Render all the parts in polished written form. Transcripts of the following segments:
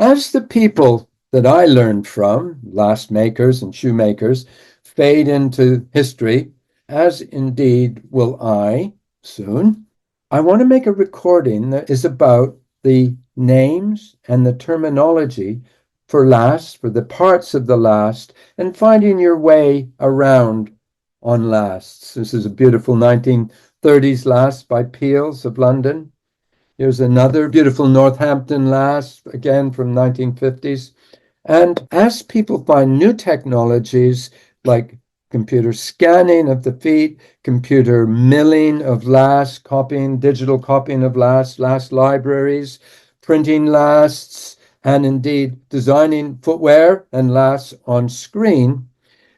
As the people that I learned from, last makers and shoemakers, fade into history, as indeed will I soon, I want to make a recording that is about the names and the terminology for last, for the parts of the last, and finding your way around on lasts. This is a beautiful 1930s last by Peels of London. Here's another beautiful Northampton last, again from 1950s. And as people find new technologies like computer scanning of the feet, computer milling of lasts, copying, digital copying of last libraries, printing lasts, and indeed designing footwear and lasts on screen,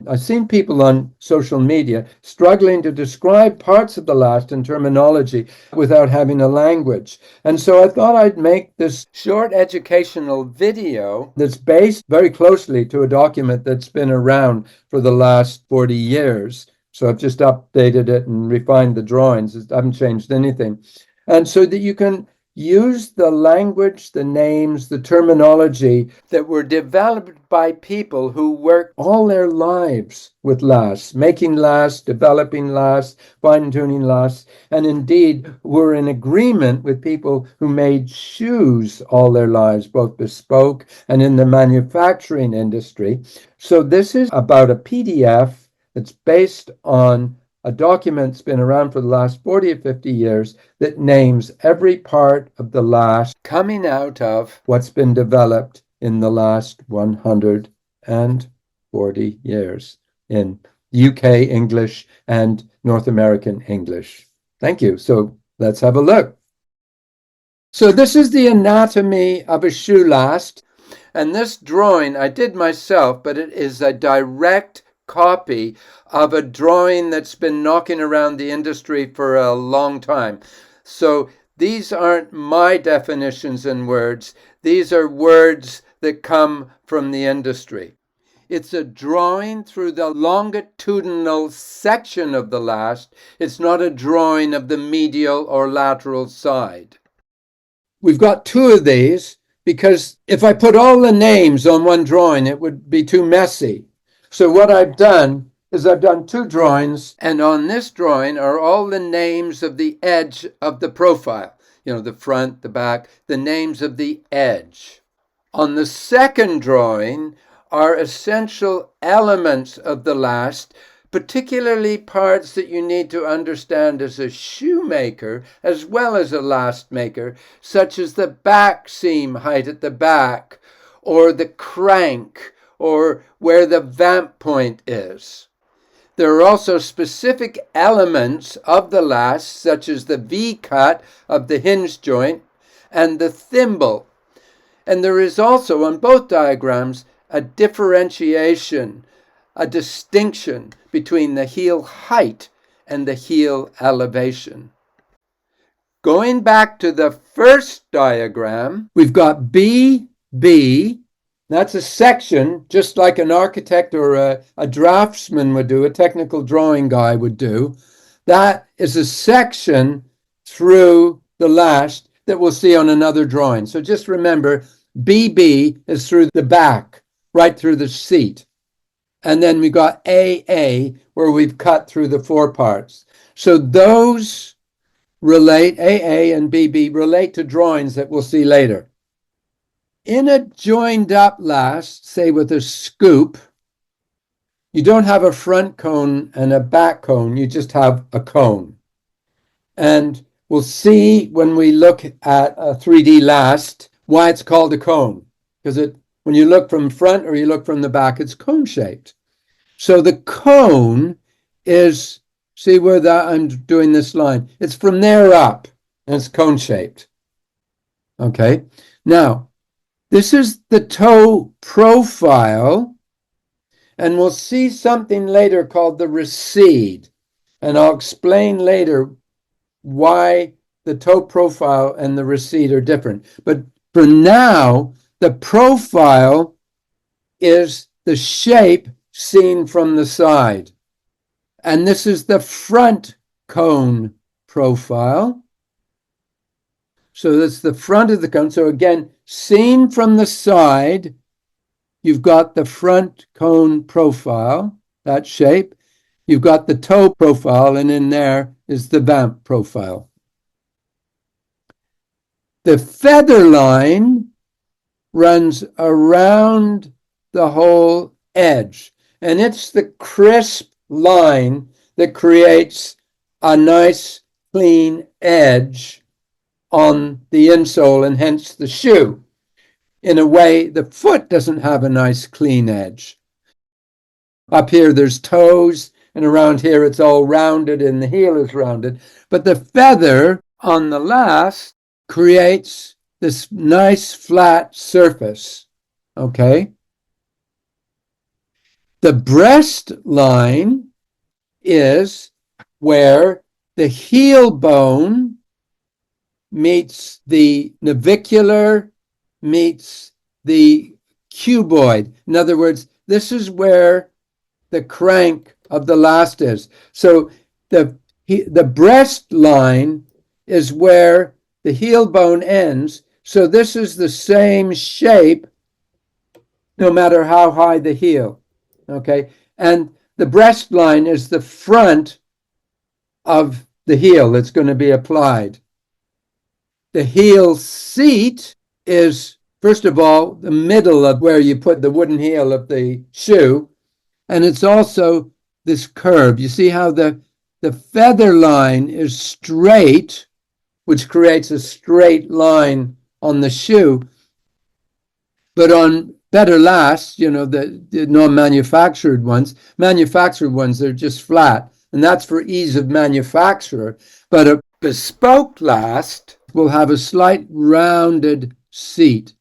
I've seen people on social media struggling to describe parts of the last in terminology without having a language. And so I thought I'd make this short educational video that's based very closely to a document that's been around for the last 40 years. So I've just updated it and refined the drawings. I haven't changed anything. And so that you can use the language, the names, the terminology that were developed by people who worked all their lives with lasts, making lasts, developing lasts, fine-tuning lasts, and indeed were in agreement with people who made shoes all their lives, both bespoke and in the manufacturing industry. So this is about a PDF that's based on a document that's been around for the last 40 or 50 years that names every part of the last coming out of what's been developed in the last 140 years in UK English and North American English. Thank you. So let's have a look. So this is the anatomy of a shoe last. And this drawing I did myself, but it is a direct copy of a drawing that's been knocking around the industry for a long time. So these aren't my definitions and words. These are words that come from the industry. It's a drawing through the longitudinal section of the last. It's not a drawing of the medial or lateral side. We've got two of these because if I put all the names on one drawing, it would be too messy. So what I've done is I've done two drawings, and on this drawing are all the names of the edge of the profile. The front, the back, the names of the edge. On the second drawing are essential elements of the last, particularly parts that you need to understand as a shoemaker as well as a last maker, such as the back seam height at the back, or the crank, or where the vamp point is. There are also specific elements of the last, such as the V-cut of the hinge joint and the thimble. And there is also, on both diagrams, a differentiation, a distinction between the heel height and the heel elevation. Going back to the first diagram, we've got BB. That's a section, just like an architect or a draftsman would do, a technical drawing guy would do. That is a section through the last that we'll see on another drawing. So just remember, BB is through the back, right through the seat. And then we got AA, where we've cut through the four parts. So those relate, AA and BB relate to drawings that we'll see later. In a joined up last, say with a scoop, you don't have a front cone and a back cone, you just have a cone. And we'll see when we look at a 3D last why it's called a cone. Because when you look from front or you look from the back, it's cone shaped. So the cone is, see where I'm doing this line, it's from there up and it's cone shaped. Okay, now, this is the toe profile, and we'll see something later called the recede. And I'll explain later why the toe profile and the recede are different. But for now, the profile is the shape seen from the side. And this is the front cone profile. So that's the front of the cone. So again, seen from the side, you've got the front cone profile, that shape. You've got the toe profile, and in there is the vamp profile. The feather line runs around the whole edge, and it's the crisp line that creates a nice clean edge on the insole and hence the shoe. In a way, the foot doesn't have a nice clean edge. Up here there's toes, and around here it's all rounded and the heel is rounded. But the feather on the last creates this nice flat surface. Okay? The breast line is where the heel bone meets the navicular, meets the cuboid. In other words, this is where the crank of the last is. So the breast line is where the heel bone ends. So this is the same shape no matter how high the heel. Okay? And the breast line is the front of the heel that's going to be applied. The heel seat is, first of all, the middle of where you put the wooden heel of the shoe. And it's also this curve. You see how the feather line is straight, which creates a straight line on the shoe. But on better lasts, the non-manufactured ones, they're just flat. And that's for ease of manufacture. But a bespoke last will have a slight rounded seat.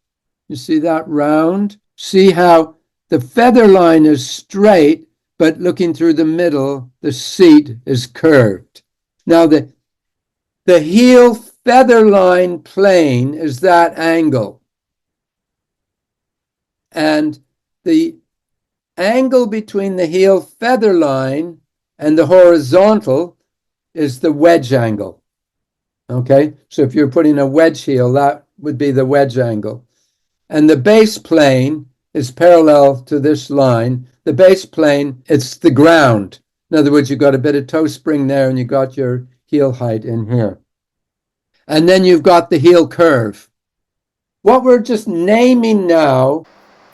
You see that round? See how the feather line is straight, but looking through the middle, the seat is curved. Now, the heel feather line plane is that angle. And the angle between the heel feather line and the horizontal is the wedge angle. Okay, so if you're putting a wedge heel, that would be the wedge angle. And the base plane is parallel to this line. The base plane, it's the ground. In other words, you've got a bit of toe spring there and you've got your heel height in here. And then you've got the heel curve. What we're just naming now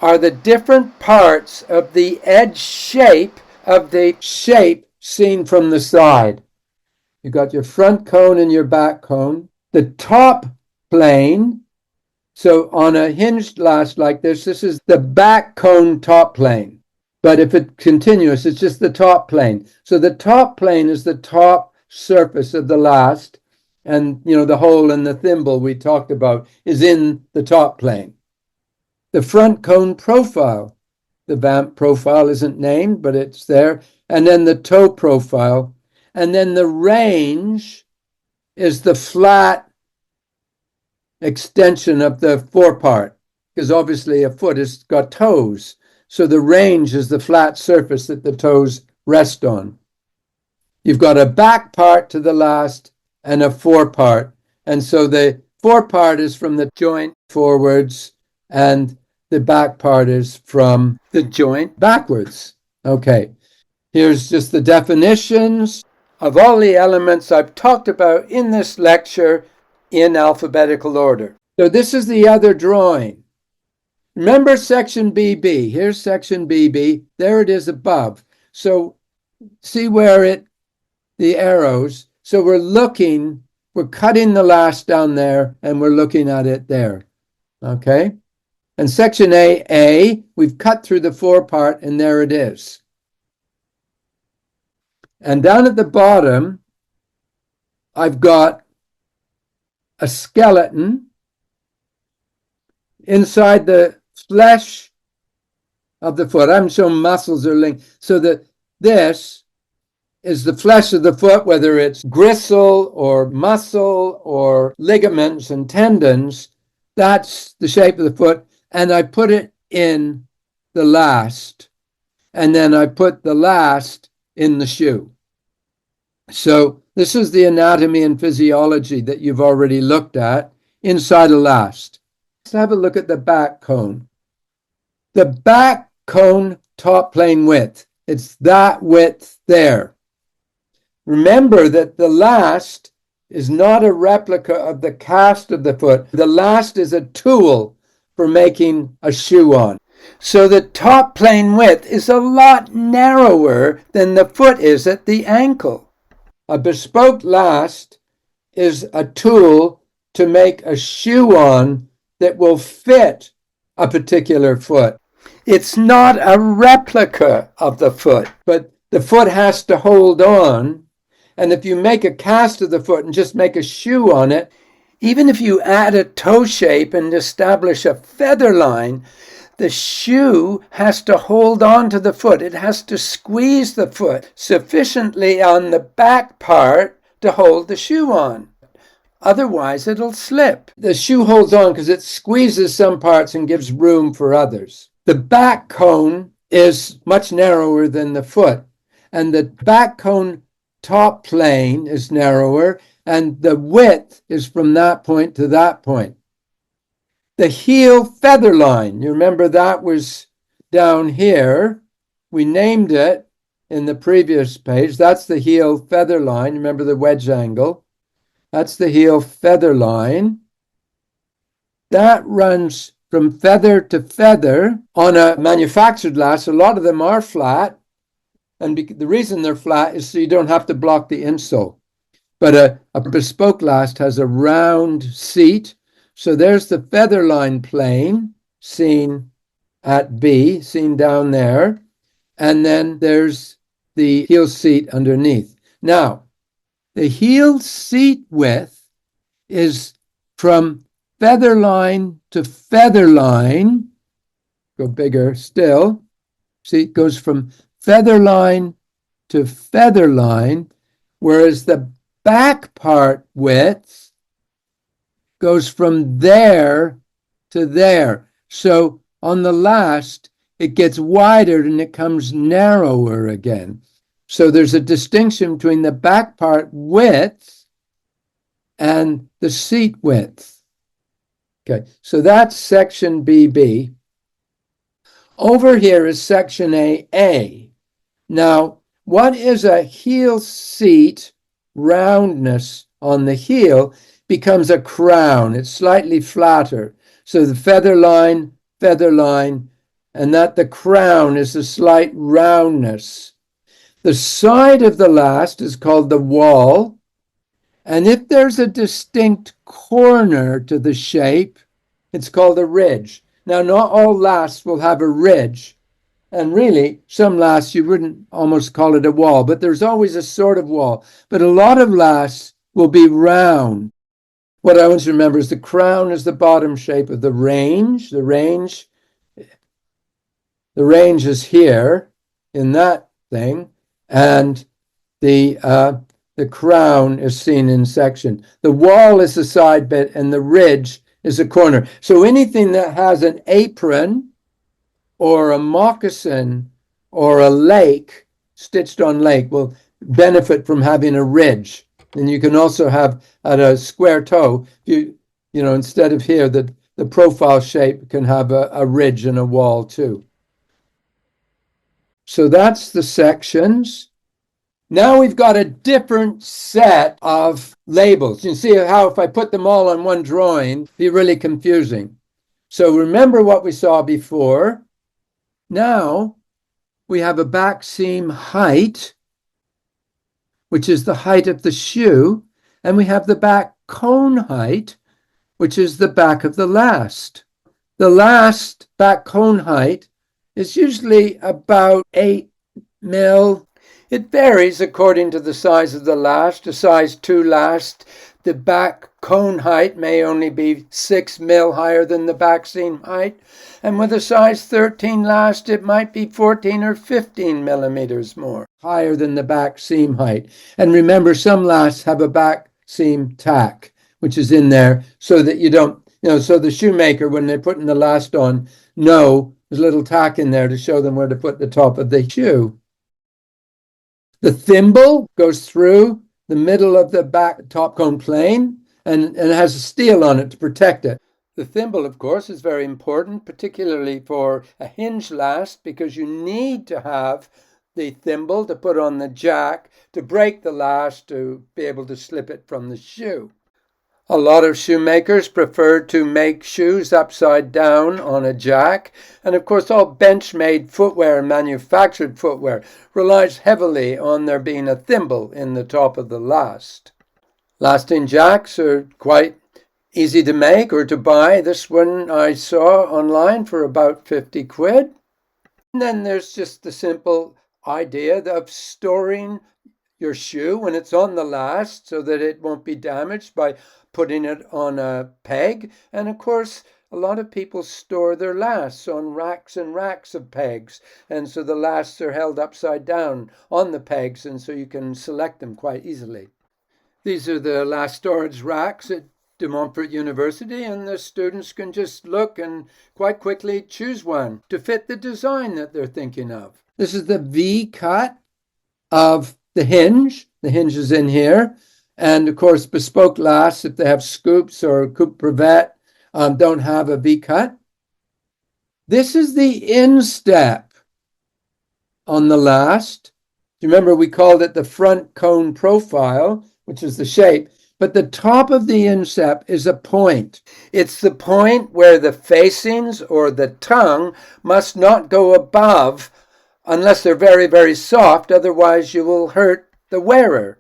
are the different parts of the edge shape of the shape seen from the side. You've got your front cone and your back cone. The top plane, so on a hinged last like this is the back cone top plane. But if it's continuous, it's just the top plane. So the top plane is the top surface of the last. And, the hole in the thimble we talked about is in the top plane. The front cone profile. The vamp profile isn't named, but it's there. And then the toe profile. And then the range is the flat extension of the forepart, because obviously a foot has got toes. So the range is the flat surface that the toes rest on. You've got a back part to the last and a forepart. And so the forepart is from the joint forwards and the back part is from the joint backwards. Okay, here's just the definitions of all the elements I've talked about in this lecture in alphabetical order. So this is the other drawing. Remember section BB. Here's section BB. There it is above. So see where the arrows. So we're cutting the last down there and we're looking at it there. Okay? And section A, we've cut through the forepart and there it is. And down at the bottom, I've got a skeleton inside the flesh of the foot. I'm showing muscles are linked. So that this is the flesh of the foot, whether it's gristle or muscle or ligaments and tendons. That's the shape of the foot. And I put it in the last. And then I put the last in the shoe. So this is the anatomy and physiology that you've already looked at inside a last. Let's have a look at the back cone. The back cone top plane width, it's that width there. Remember that the last is not a replica of the cast of the foot. The last is a tool for making a shoe on. So the top plane width is a lot narrower than the foot is at the ankle. A bespoke last is a tool to make a shoe on that will fit a particular foot. It's not a replica of the foot, but the foot has to hold on. And if you make a cast of the foot and just make a shoe on it, even if you add a toe shape and establish a feather line, the shoe has to hold on to the foot. It has to squeeze the foot sufficiently on the back part to hold the shoe on. Otherwise, it'll slip. The shoe holds on because it squeezes some parts and gives room for others. The back cone is much narrower than the foot, and the back cone top plane is narrower, and the width is from that point to that point. The heel feather line, you remember that was down here. We named it in the previous page. That's the heel feather line. Remember the wedge angle? That's the heel feather line. That runs from feather to feather. On a manufactured last, a lot of them are flat. And the reason they're flat is so you don't have to block the insole. But a bespoke last has a round seat. So there's the feather line plane seen at B, seen down there. And then there's the heel seat underneath. Now, the heel seat width is from feather line to feather line. Go bigger still. See, it goes from feather line to feather line, whereas the back part width goes from there to there. So on the last, it gets wider and it comes narrower again. So there's a distinction between the back part width and the seat width. Okay, so that's section BB. Over here is section AA. Now, what is a heel seat roundness on the heel becomes a crown. It's slightly flatter. So the feather line, and that the crown is a slight roundness. The side of the last is called the wall. And if there's a distinct corner to the shape, it's called a ridge. Now, not all lasts will have a ridge. And really, some lasts, you wouldn't almost call it a wall, but there's always a sort of wall. But a lot of lasts will be round. What I want you to remember is the crown is the bottom shape of the range. The range is here in that thing, and the crown is seen in section. The wall is the side bit, and the ridge is a corner. So anything that has an apron or a moccasin or a lake, stitched on lake, will benefit from having a ridge. And you can also have at a square toe, instead of here, the profile shape can have a ridge and a wall too. So that's the sections. Now we've got a different set of labels. You can see how if I put them all on one drawing, it'd be really confusing. So remember what we saw before. Now we have a back seam height, which is the height of the shoe, and we have the back cone height, which is the back of the last. The last back cone height is usually about 8 mil. It varies according to the size of the last. A size 2 last, the back cone height may only be 6 mil higher than the back seam height. And with a size 13 last, it might be 14 or 15 millimeters more higher than the back seam height. And remember, some lasts have a back seam tack, which is in there so that you don't, so the shoemaker, when they're putting the last on, there's a little tack in there to show them where to put the top of the shoe. The thimble goes through the middle of the back top cone plane. and it has a steel on it to protect it. The thimble, of course, is very important, particularly for a hinge last, because you need to have the thimble to put on the jack to break the last to be able to slip it from the shoe. A lot of shoemakers prefer to make shoes upside down on a jack, and of course all bench-made footwear and manufactured footwear relies heavily on there being a thimble in the top of the last. Lasting jacks are quite easy to make or to buy. This one I saw online for about 50 quid. And then there's just the simple idea of storing your shoe when it's on the last so that it won't be damaged by putting it on a peg. And of course, a lot of people store their lasts on racks and racks of pegs. And so the lasts are held upside down on the pegs, and so you can select them quite easily. These are the last storage racks at De Montfort University, and the students can just look and quite quickly choose one to fit the design that they're thinking of. This is the V cut of the hinge. The hinge is in here. And of course, Bespoke lasts, if they have scoops or coupe brevet, don't have a V cut. This is the instep on the last. Do you remember we called it the front cone profile, which is the shape? But the top of the instep is a point. It's the point where the facings or the tongue must not go above unless they're very, very soft. Otherwise, you will hurt the wearer.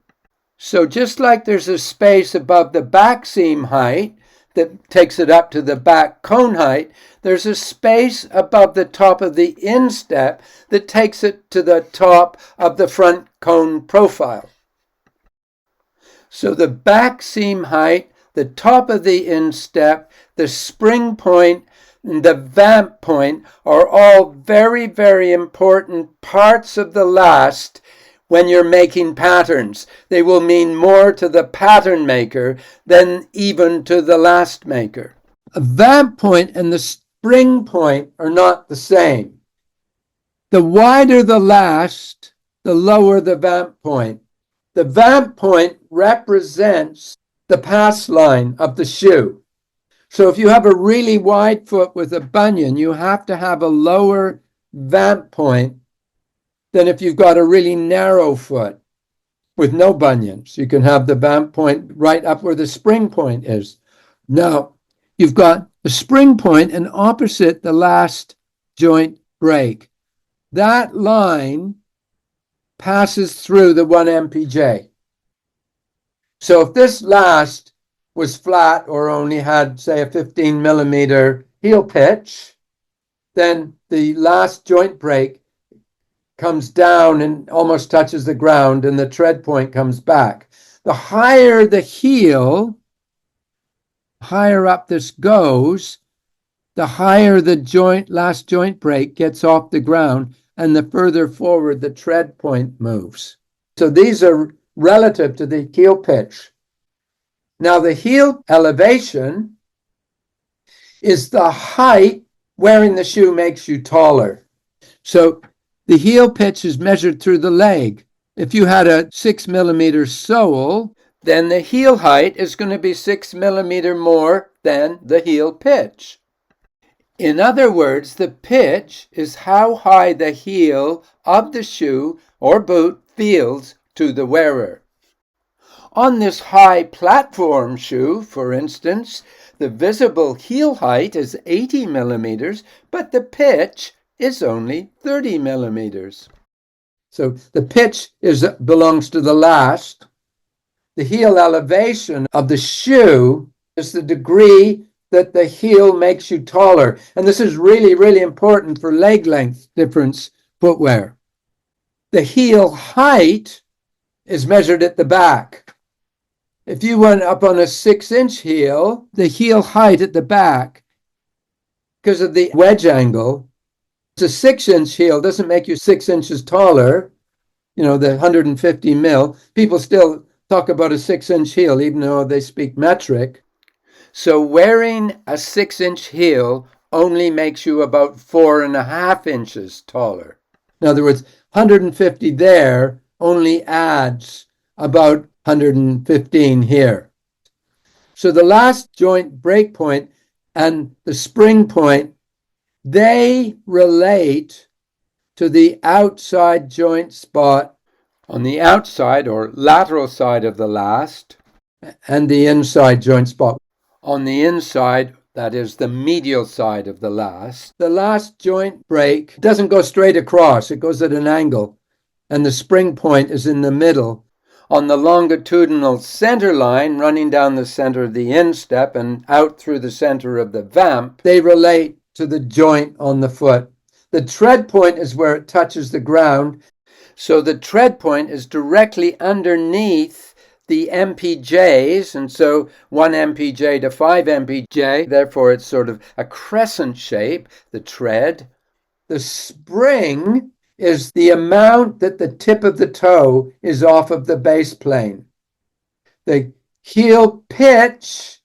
So just like there's a space above the back seam height that takes it up to the back cone height, there's a space above the top of the instep that takes it to the top of the front cone profile. So the back seam height, the top of the instep, the spring point, and the vamp point are all very, very important parts of the last when you're making patterns. They will mean more to the pattern maker than even to the last maker. A vamp point and the spring point are not the same. The wider the last, the lower the vamp point. The vamp point represents the pass line of the shoe. So if you have a really wide foot with a bunion, you have to have a lower vamp point than if you've got a really narrow foot with no bunions. You can have the vamp point right up where the spring point is. Now, you've got the spring point and opposite the last joint break. That line passes through the 1 mpj. So if this last was flat or only had, say, a 15 millimeter heel pitch, then the last joint break comes down and almost touches the ground, and the tread point comes back. The higher the heel, higher up this goes, the higher the last joint break gets off the ground, and the further forward the tread point moves. So these are relative to the heel pitch. Now the heel elevation is the height. Wearing the shoe makes you taller. So the heel pitch is measured through the leg. If you had a 6 millimeter sole, then the heel height is going to be 6 millimeter more than the heel pitch. In other words, the pitch is how high the heel of the shoe or boot feels to the wearer. On this high platform shoe, for instance, the visible heel height is 80 millimeters, but the pitch is only 30 millimeters. So the pitch belongs to the last. The heel elevation of the shoe is the degree that the heel makes you taller. And this is really, really important for leg length difference footwear. The heel height is measured at the back. If you went up on a 6-inch heel, the heel height at the back, because of the wedge angle, it's a 6-inch heel, doesn't make you 6 inches taller, the 150 mil. People still talk about a 6-inch heel, even though they speak metric. So wearing a 6-inch heel only makes you about 4.5 inches taller. In other words, 150 there only adds about 115 here. So the last joint break point and the spring point, they relate to the outside joint spot on the outside or lateral side of the last, and the inside joint spot on the inside, that is the medial side of the last. The last joint break doesn't go straight across, it goes at an angle, and the spring point is in the middle. On the longitudinal center line running down the center of the instep and out through the center of the vamp, they relate to the joint on the foot. The tread point is where it touches the ground, so the tread point is directly underneath the MPJs, and so 1 MPJ to 5 MPJ, therefore it's sort of a crescent shape, the tread. The spring is the amount that the tip of the toe is off of the base plane. The heel pitch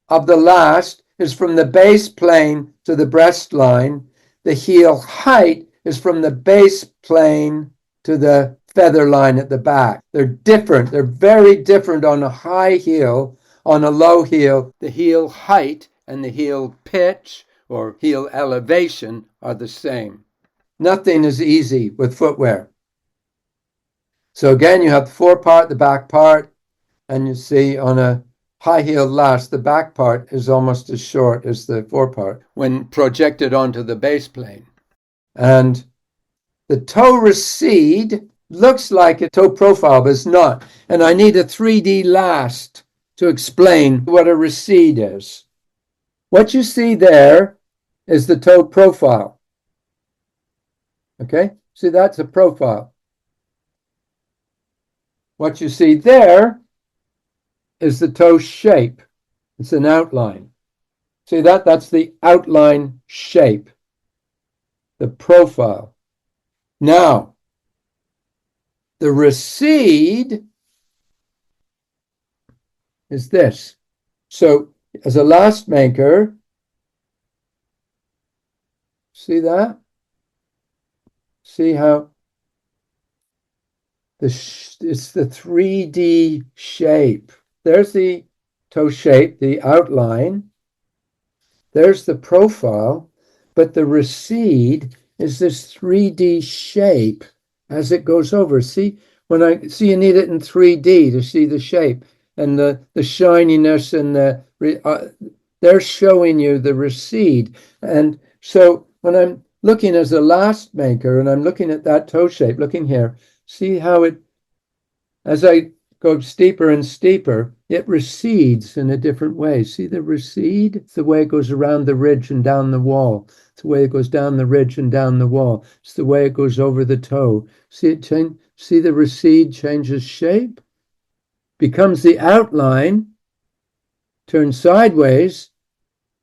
of the last is from the base plane to the breast line. The heel height is from the base plane to the feather line at the back. They're different. They're very different on a high heel. On a low heel, the heel height and the heel pitch or heel elevation are the same. Nothing is easy with footwear. So again, you have the forepart, the back part, and you see on a high-heeled last, the back part is almost as short as the forepart when projected onto the base plane. And the toe recede looks like a toe profile, but it's not. And I need a 3D last to explain what a recede is. What you see there is the toe profile. Okay, see, that's a profile. What you see there is the toe shape. It's an outline. See that? That's the outline shape, the profile. Now, the recede is this. So, as a last maker, see that? See how it's the 3D shape. There's the toe shape, the outline. There's the profile, but the recede is this 3D shape as it goes over. See, you need it in 3D to see the shape and the shininess and they're showing you the recede. And so when I'm looking as a last maker and I'm looking at that toe shape, looking here, see how as I go steeper and steeper, it recedes in a different way. See the recede? It's the way it goes around the ridge and down the wall. It's the way it goes down the ridge and down the wall. It's the way it goes over the toe. See it change? See the recede changes shape? Becomes the outline, turns sideways,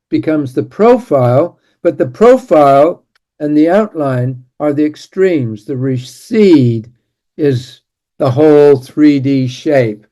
becomes the profile, but the profile and the outline are the extremes. The recede is the whole 3D shape.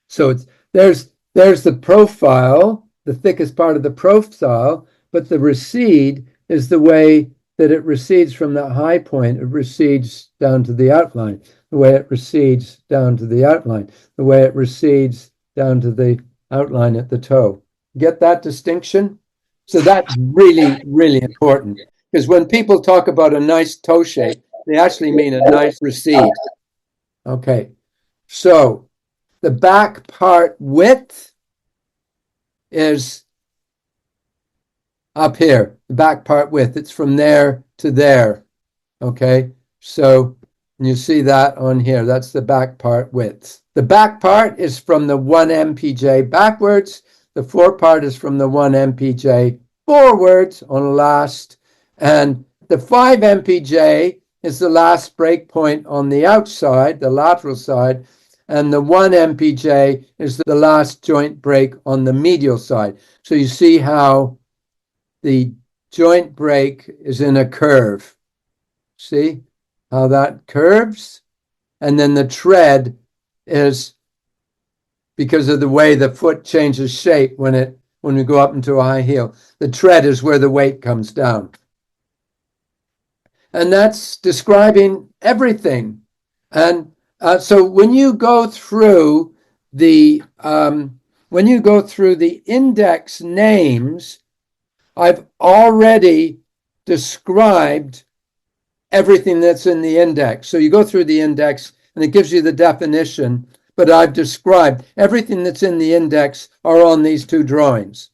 So there's the profile, the thickest part of the profile, but the recede is the way that it recedes from that high point. It recedes down to the outline, the way it recedes down to the outline, the way it recedes down to the outline at the toe. Get that distinction? So that's really, really important, because when people talk about a nice toe shape, they actually mean a nice recede. Okay, so the back part width is up here, the back part width. It's from there to there. Okay, so you see that on here. That's the back part width. The back part is from the 1 MPJ backwards. The forepart is from the 1 MPJ forwards on last. And the 5 MPJ is the last break point on the outside, the lateral side. And the 1 MPJ is the last joint break on the medial side. So you see how the joint break is in a curve. See how that curves? And then the tread is because of the way the foot changes shape when we go up into a high heel. The tread is where the weight comes down. And that's describing everything. And so when you go through the when you go through the index names, I've already described everything that's in the index. So you go through the index and it gives you the definition, but I've described everything that's in the index are on these two drawings.